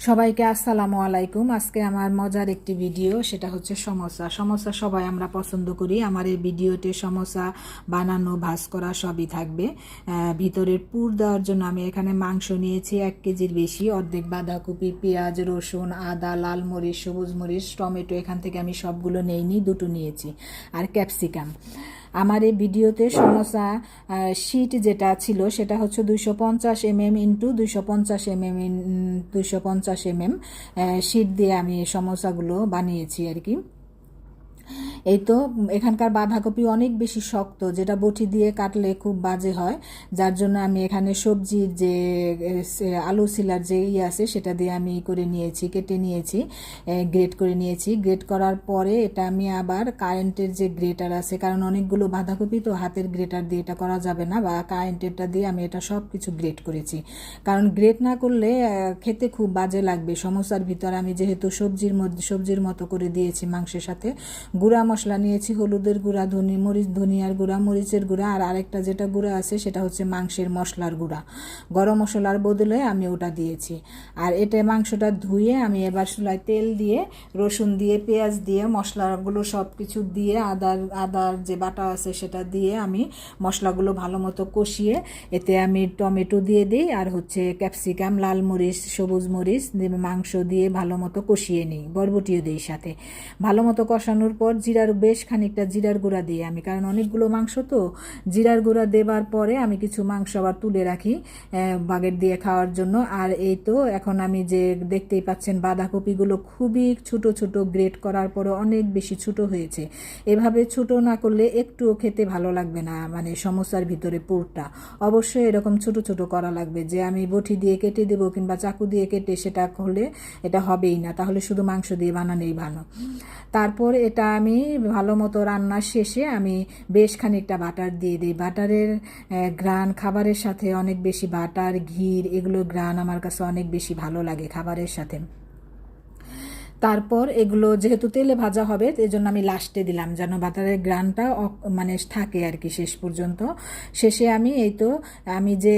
সবাইকে আসসালামু আলাইকুম। আজকে আমার মজার একটি ভিডিও, সেটা হচ্ছে সমোসা। সমোসা সবাই আমরা পছন্দ করি। আমার এই ভিডিওতে সমোসা বানানো, ভাজ করা সবই থাকবে। ভিতরের পুর দেওয়ার জন্য আমি এখানে মাংস নিয়েছি 1 কেজির বেশি, অর্ধেক বাঁধাকপি, পেঁয়াজ, রসুন, আদা, লাল মরিচ, সবুজ মরিচ, টমেটো এখান থেকে আমি সবগুলো নেইনি, দুটো নিয়েছি, আর ক্যাপসিকাম। আমার এই ভিডিওতে সমোসা শিট যেটা ছিল সেটা হচ্ছে 250 mm into 250 mm 250 mm sheet দিয়ে আমি সমোসাগুলো বানিয়েছি আর কি। এই তো, এখানকার বাঁধাকপি অনেক বেশি শক্ত, যেটা বটি দিয়ে কাটলে খুব বাজে হয়, যার জন্য আমি এখানে সবজির যে আলু সিলার যে আছে সেটা দিয়ে আমি করে নিয়েছি, কেটে নিয়েছি, গ্রেট করে নিয়েছি। গ্রেট করার পরে এটা আমি আবার কারেন্টের যে গ্রেটার আছে, কারণ অনেকগুলো বাঁধাকপি তো হাতের গ্রেটার দিয়ে এটা করা যাবে না, বা কারেন্টেরটা দিয়ে আমি এটা সব কিছু গ্রেট করেছি। কারণ গ্রেট না করলে খেতে খুব বাজে লাগবে। সমোসার ভিতর আমি যেহেতু সবজির মতো করে দিয়েছি মাংসের সাথে, গুঁড়া মশলা নিয়েছি, হলুদের গুঁড়া, ধনিয়ার গুঁড়া, মরিচের গুঁড়া, আর আরেকটা যেটা গুঁড়া আছে সেটা হচ্ছে মাংসের মশলার গুঁড়া। গরম মশলার বদলে আমি ওটা দিয়েছি। আর এটা মাংসটা ধুয়ে আমি এবার চুলায় তেল দিয়ে, রসুন দিয়ে, পেঁয়াজ দিয়ে, মশলাগুলো সব কিছু দিয়ে, আদার যে বাটা আছে সেটা দিয়ে আমি মশলাগুলো ভালো মতো কষিয়ে এতে আমি টমেটো দিয়ে দিই, আর হচ্ছে ক্যাপসিকাম, লাল মরিচ, সবুজ মরিচ দিয়ে মাংস দিয়ে ভালো মতো কষিয়ে নিই, বরবটিও দিই সাথে। ভালো মতো কষানোর পর বেশ খানিকটা জিরার গুঁড়া দিই আমি, কারণ অনেকগুলো মাংস তো, জিরার গুঁড়া দেবার পরে আমি কিছু মাংস আবার তুলে রাখি বাগেট দিয়ে খাওয়ার জন্য। আর এই তো এখন আমি যে দেখতেই পাচ্ছেন বাঁধাকপিগুলো খুবই ছোট ছোট, গ্রেট করার পরে অনেক বেশি ছোট হয়েছে। এভাবে ছোট না করলে একটুও খেতে ভালো লাগবে না, মানে সমোসার ভিতরে পুরটা অবশ্যই এরকম ছোট ছোট করা লাগবে। যে আমি বটি দিয়ে কেটে দেবো কিংবা চাকু দিয়ে কেটে সেটা হলে এটা হবেই না, তাহলে শুধু মাংস দিয়ে বানানোই ভালো। তারপর এটা আমি ভালো মতো রান্নার শেষে আমি বেশ খানিকটা বাটার দিয়ে দিই। বাটারের ঘ্রাণ খাবারের সাথে অনেক বেশি, বাটার, ঘির এগুলো ঘ্রাণ আমার কাছে অনেক বেশি ভালো লাগে খাবারের সাথে। তারপর এগুলো যেহেতু তেলে ভাজা হবে, এই জন্য আমি লাস্টে দিলাম, যেন বাটারের গ্রানটা মানে থাকে আর কি শেষ পর্যন্ত। শেষে আমি এই তো, আমি যে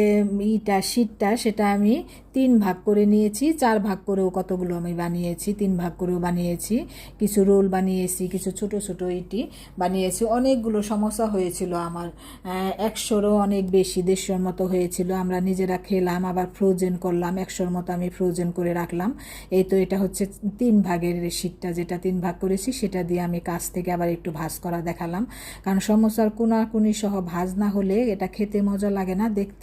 শীটটা সেটা আমি 3 ভাগ করে নিয়েছি, 4 ভাগ করেও কতগুলো আমি বানিয়েছি, 3 ভাগ করেও বানিয়েছি, কিছু রোল বানিয়েছি, কিছু ছোট ছোট ইটি বানিয়েছি। অনেকগুলো সমস্যা হয়েছিল আমার, 100রও অনেক বেশি, 150-র মতো হয়েছিল। আমরা নিজেরা খেলাম, আবার ফ্রোজেন করলাম, 100-র মতো আমি ফ্রোজেন করে রাখলাম। এই তো, এটা হচ্ছে 3 ভাগের শীটটা, যেটা 3 ভাগ করেছি সেটা দিয়ে আমি কাছ থেকে আবার একটু ভাজ করা দেখালাম, কারণ সমোসার কোনাকুনি সহ ভাজ না হলে এটা খেতে মজা লাগে না, দেখতে